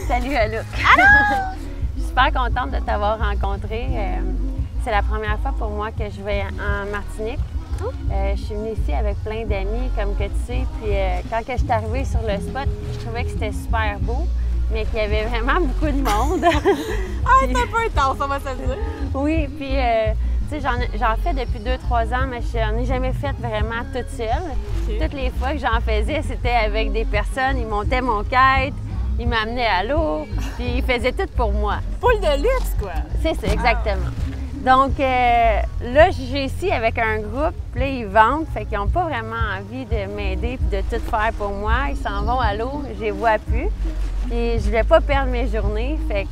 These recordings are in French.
Salut Anouk! Allô! Je suis super contente de t'avoir rencontré. C'est la première fois pour moi que je vais en Martinique. Je suis venue ici avec plein d'amis, comme que tu sais. Puis quand je suis arrivée sur le spot, je trouvais que c'était super beau, mais qu'il y avait vraiment beaucoup de monde. C'est un peu intense, on va se le dire. Oui, puis tu sais, j'en fais depuis 2-3 ans, mais je n'en ai jamais fait vraiment toute seule. Okay. Toutes les fois que j'en faisais, c'était avec des personnes. Ils montaient mon kite, ils m'amenaient à l'eau, puis ils faisaient tout pour moi. Poule de luxe, quoi! C'est ça, exactement. Donc là, j'ai ici avec un groupe, puis là, ils vendent, fait qu'ils n'ont pas vraiment envie de m'aider puis de tout faire pour moi. Ils s'en vont à l'eau, je les vois plus. Puis je voulais pas perdre mes journées, fait que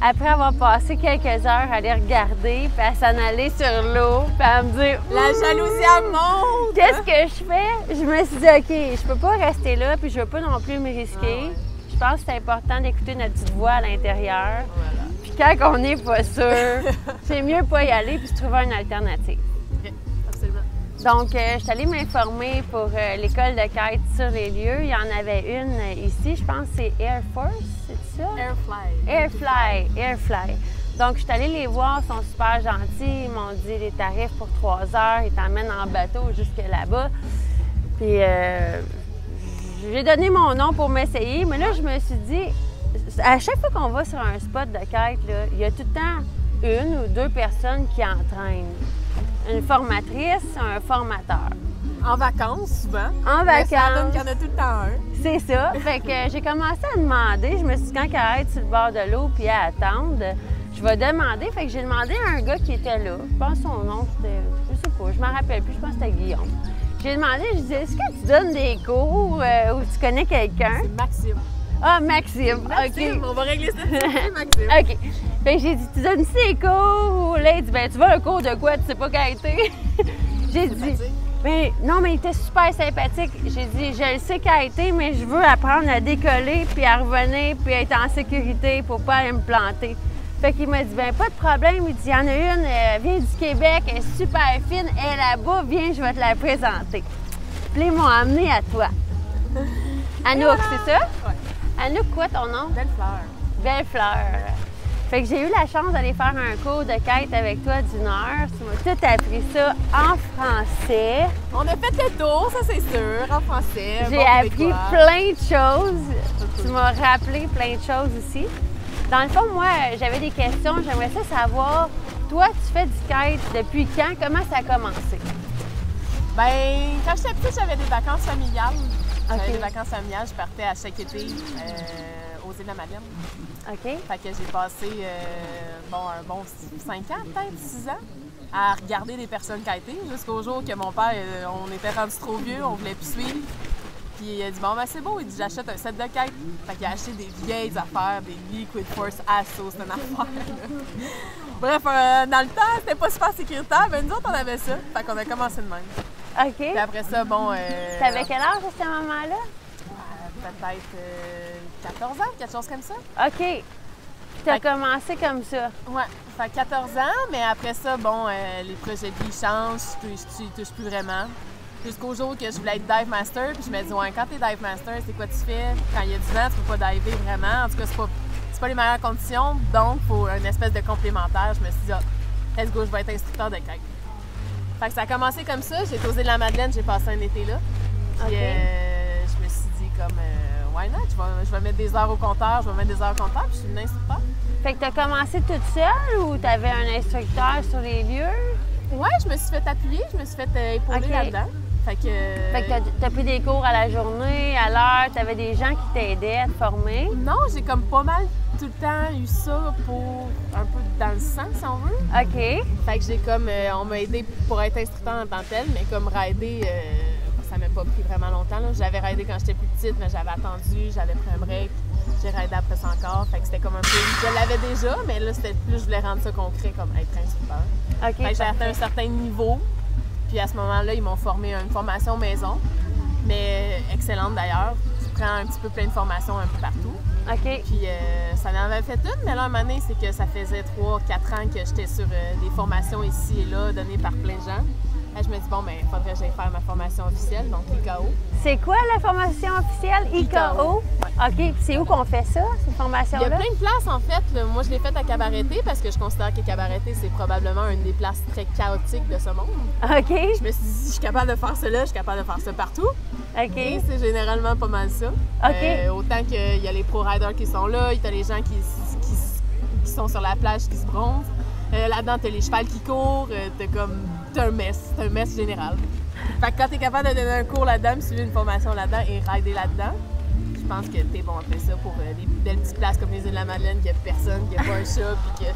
après avoir passé quelques heures à les regarder, puis à s'en aller sur l'eau, puis à me dire « La jalousie, elle monte! » Qu'est-ce que je fais? Je me suis dit « OK, je peux pas rester là, puis je veux pas non plus me risquer. Je pense que c'est important d'écouter notre petite voix à l'intérieur. Voilà. Puis quand on n'est pas sûr, c'est mieux pas y aller puis se trouver une alternative. OK, absolument. Donc, je suis allée m'informer pour l'école de kite sur les lieux. Il y en avait une ici, je pense que c'est Air Force, c'est ça? Airfly. Donc, je suis allée les voir, ils sont super gentils. Ils m'ont dit les tarifs pour 3 heures. Ils t'emmènent en bateau jusque là-bas. Puis, j'ai donné mon nom pour m'essayer, mais là, je me suis dit, à chaque fois qu'on va sur un spot de kite, là, il y a tout le temps 1 ou 2 personnes qui entraînent. Une formatrice, un formateur. En vacances, souvent. En vacances. Ça vacances. donne qu'il y en a tout le temps un. C'est ça. Fait que j'ai commencé à demander. Je me suis dit, quand elle être sur le bord de l'eau puis à attendre, je vais demander. Fait que j'ai demandé à un gars qui était là. Je pense son nom, c'était, je sais pas, je m'en rappelle plus, je pense que c'était Guillaume. J'ai demandé, je disais, est-ce que tu donnes des cours ou tu connais quelqu'un? C'est Maxime. Ah, Maxime. Maxime, OK. on va régler ça. Maxime. OK. Fait que j'ai dit, tu donnes-tu des cours? Là, il dit, ben tu vas un cours de quoi? Tu sais pas kiter? J'ai dit, ben non, mais il était super sympathique. J'ai dit, je le sais kiter, mais je veux apprendre à décoller, puis à revenir, puis à être en sécurité pour pas aller me planter. Fait qu'il m'a dit, ben pas de problème. Il dit, il y en a une, elle vient du Québec, elle est super fine, elle est là-bas, viens, je vais te la présenter. Puis là, ils m'ont amené à toi. Anouk, c'est ça? Oui. Anouk, quoi ton nom? Belle fleur. Belle fleur. Fait que j'ai eu la chance d'aller faire un cours de kite avec toi d'1 heure. Tu m'as tout appris ça en français. On a fait le tour, ça c'est sûr, en français. J'ai bon appris québécois. plein de choses. Tu m'as rappelé plein de choses aussi. Dans le fond, moi, j'avais des questions. J'aimerais ça savoir, toi, tu fais du kite depuis quand? Comment ça a commencé? Ben, quand j'étais petite, j'avais des vacances familiales. J'avais OK. des vacances familiales, je partais à chaque été aux îles de la Madeleine. OK? Fait que j'ai passé un bon 5 ans, peut-être 6 ans, à regarder des personnes kiter, jusqu'au jour que mon père, on était rendus trop vieux, on voulait plus suivre. Puis il a dit, bon, ben c'est beau, il dit, j'achète un set de kite. Fait qu'il a acheté des vieilles affaires, des Liquid Force Asso, c'est une affaire. Là. Bref, dans le temps, c'était pas super sécuritaire, mais nous autres, on avait ça. Fait qu'on a commencé de même. OK. Puis après ça, bon... T'avais quel âge à ce moment-là? Peut-être 14 ans, quelque chose comme ça. OK. T'as commencé comme ça. Ouais, fait 14 ans, mais après ça, bon, les projets de vie changent, je touche plus vraiment. Jusqu'au jour que je voulais être dive master, puis je me dis, ouais, quand t'es dive master, c'est quoi tu fais? Quand il y a du vent, tu peux pas diver vraiment. En tout cas, c'est pas les meilleures conditions, donc pour une espèce de complémentaire, je me suis dit, ah, let's go, je vais être instructeur de kite. Fait que ça a commencé comme ça, j'ai été aux îles de la Madeleine, j'ai passé un été là. Puis OK. je me suis dit comme, why not? Je vais mettre des heures au compteur, puis je suis une instructeur. Fait que t'as commencé toute seule ou t'avais un instructeur sur les lieux? Ouais, je me suis fait appuyer, je me suis fait épauler OK. là-dedans. Fait que T'as pris des cours à la journée, à l'heure, t'avais des gens qui t'aidaient à te former? non, j'ai comme pas mal tout le temps eu ça pour un peu dans le sang, si on veut. OK. Fait que j'ai comme, on m'a aidé pour être instructeur en tant que tel, mais comme rider, ça m'a pas pris vraiment longtemps. Là. J'avais ridé quand j'étais plus petite, mais j'avais attendu, j'avais pris un break, j'ai ridé après ça encore. Fait que c'était comme un peu, je l'avais déjà, mais là, c'était plus, je voulais rendre ça concret comme être instructeur. OK. Fait que j'ai atteint parfait. un certain niveau. Puis à ce moment-là, ils m'ont formé une formation maison, mais excellente d'ailleurs. Tu prends un petit peu plein de formations un peu partout. OK. Puis ça en avait fait une, mais là, un moment donné, c'est que ça faisait 3-4 ans que j'étais sur des formations ici et là, données par plein de gens. Je me dis, bon, ben, il faudrait que j'aille faire ma formation officielle, donc ICAO. C'est quoi la formation officielle? ICAO? Ouais. OK. Puis c'est où qu'on fait ça, cette formation-là? Il y a plein de places, en fait. Là. Moi, je l'ai faite à Cabareté parce que je considère que Cabareté, c'est probablement une des places très chaotiques de ce monde. OK. Je me suis dit, si je suis capable de faire ça là, je suis capable de faire ça partout. OK. Et c'est généralement pas mal ça. OK. Autant qu'il y a les pro-riders qui sont là, il y a les gens qui sont sur la plage qui se bronzent. Là-dedans, t'as les chevals qui courent, t'as un mess général. Fait que quand t'es capable de donner un cours là-dedans, suivre une formation là-dedans et rider là-dedans, je pense que t'es bon après ça pour des belles petites places comme les îles de la Madeleine, qu'il n'y a personne, qu'il n'y a pas un chat, puis que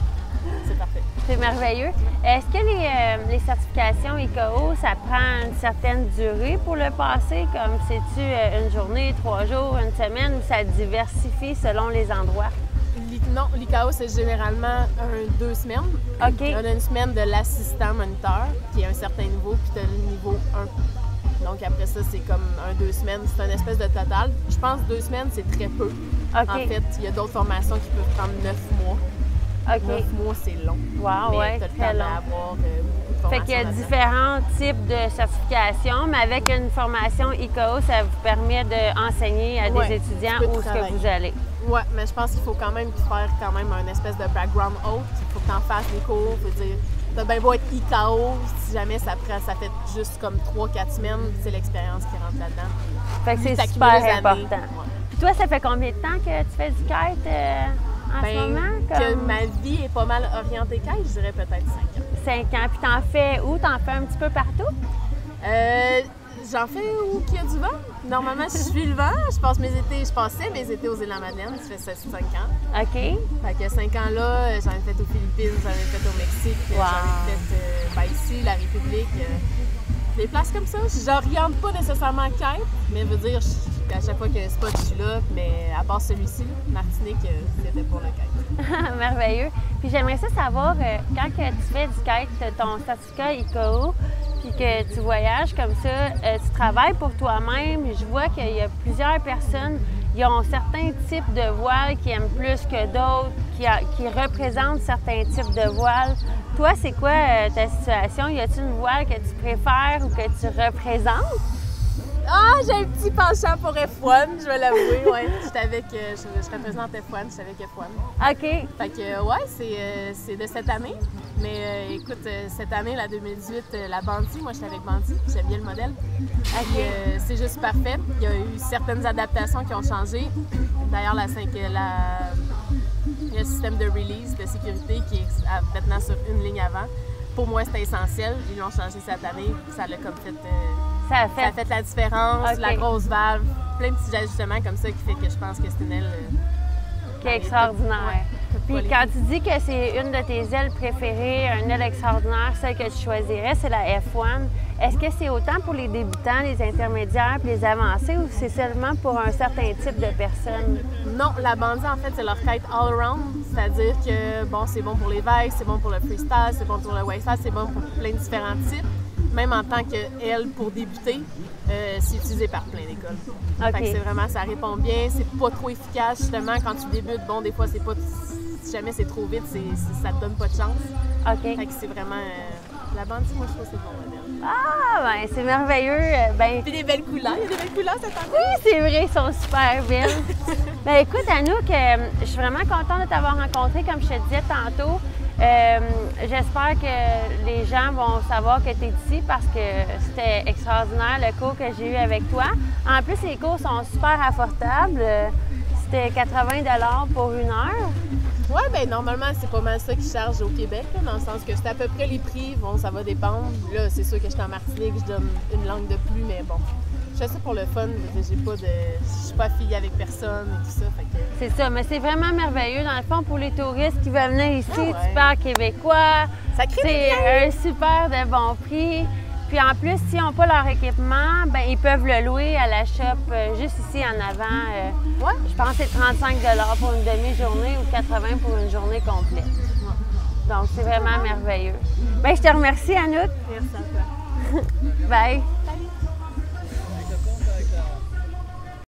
c'est parfait. C'est merveilleux. Est-ce que les certifications ICAO, ça prend une certaine durée pour le passer? Comme c'est-tu une journée, 3 jours, une semaine, ou ça diversifie selon les endroits? Non, l'ICAO, c'est généralement 2 semaines. OK. On a une semaine de l'assistant moniteur, qui est un certain niveau, puis tu as le niveau 1. Donc après ça, c'est comme 2 semaines. C'est une espèce de total. Je pense que 2 semaines, c'est très peu. OK. En fait, il y a d'autres formations qui peuvent prendre 9 mois. OK. 9 mois, c'est long. Wow, mais ouais, tu as le très temps long. d'avoir beaucoup de formations. Fait qu'il y a là-dedans. différents types de certifications, mais avec une formation ICAO, ça vous permet d'enseigner à Ouais, des étudiants tu peux où est-ce que travailler. vous allez. Oui, mais je pense qu'il faut quand même faire un espèce de background haute. Il faut que tu en fasses des cours. Faut dire, t'as bien beau être ICAO, si jamais ça fait juste comme 3-4 semaines, c'est l'expérience qui rentre là-dedans. Fait que Plus c'est t'accumules super les années. important. Ouais. Puis toi, ça fait combien de temps que tu fais du kite en ce moment? Que ma vie est pas mal orientée kite, je dirais peut-être 5 ans. 5 ans. Puis t'en fais où? T'en fais un petit peu partout? J'en fais où qu'il y a du vent. Normalement, je suis le vent. Je passais mes étés aux îles de la Madeleine. Ça fait 5 ans. OK. Fait que 5 ans là, j'en ai fait aux Philippines, j'en ai fait au Mexique, Wow. j'en ai fait ici, la République. Des places comme ça. J'oriente pas nécessairement kite, mais veut dire, à chaque fois qu'il y a un spot, je suis là. Mais à part celui-ci, Martinique, c'était pour le kite. Merveilleux. Puis j'aimerais ça savoir, quand que tu fais du kite, ton certificat ICAO, puis que tu voyages comme ça, tu travailles pour toi-même. Je vois qu'il y a plusieurs personnes, ils ont certains types de voiles qui aiment plus que d'autres, qui représentent certains types de voiles. Toi, c'est quoi ta situation? Y a-t-il une voile que tu préfères ou que tu représentes? Ah, j'ai un petit penchant pour F1, je vais l'avouer, ouais. Je représente F1, j'étais avec F1. OK. Fait que, ouais, c'est de cette année. Mais écoute, cette année, la 2018, la Bandit, moi, j'étais avec Bandit, j'aime bien le modèle. OK. C'est juste parfait. Il y a eu certaines adaptations qui ont changé. D'ailleurs, il y a le système de release, de sécurité qui est maintenant sur une ligne avant. Pour moi, c'était essentiel. Ils l'ont changé cette année. Ça l'a comme fait... Ça a Ça a fait. fait la différence, Ok. la grosse valve, plein de petits ajustements comme ça qui fait que je pense que c'est une aile Qui est extraordinaire. Ouais. Puis quand tu dis que c'est une de tes ailes préférées, une aile extraordinaire, celle que tu choisirais, c'est la F1. Est-ce que c'est autant pour les débutants, les intermédiaires puis les avancés ou c'est seulement pour un certain type de personnes? Non, la Bandit, en fait, c'est leur kite all-around, c'est-à-dire que, bon, c'est bon pour les vagues, c'est bon pour le freestyle, c'est bon pour le wakestyle, c'est bon pour plein de différents types. Même en tant qu'aile pour débuter, c'est utilisé par plein d'écoles. OK. Fait que c'est vraiment, ça répond bien, c'est pas trop efficace, justement, quand tu débutes, bon, des fois, c'est pas... Si jamais c'est trop vite, ça te donne pas de chance. OK. Fait que c'est vraiment... la Bandit, moi, je trouve que c'est le bon modèle. Ah, ben c'est merveilleux. Ben, Puis des belles couleurs, il y a des belles couleurs cette année. oui, c'est vrai, ils sont super belles. Ben écoute, Anouk, je suis vraiment contente de t'avoir rencontré, comme je te disais tantôt. J'espère que les gens vont savoir que tu es ici parce que c'était extraordinaire le cours que j'ai eu avec toi. En plus, les cours sont super affordables. C'était 80 $ pour 1 heure. Oui, bien normalement, c'est pas mal ça qu'ils chargent au Québec, là, dans le sens que c'est à peu près les prix. Bon, ça va dépendre. Là, c'est sûr que je suis en Martinique, je donne une langue de plus, mais bon. Je fais ça pour le fun. Je suis pas affiliée avec personne et tout ça. Fait que... C'est ça, mais c'est vraiment merveilleux. Dans le fond, pour les touristes qui veulent venir ici, Ah ouais. tu parles québécois. Ça crée des C'est un super de bon prix. Puis en plus, s'ils n'ont pas leur équipement, ben ils peuvent le louer à la shop juste ici en avant. Ouais. Je pense que c'est 35 $ pour une demi-journée ou 80 pour une journée complète. Donc, c'est vraiment merveilleux. Bien, je te remercie, Anouk. Merci à toi. Bye. Salut.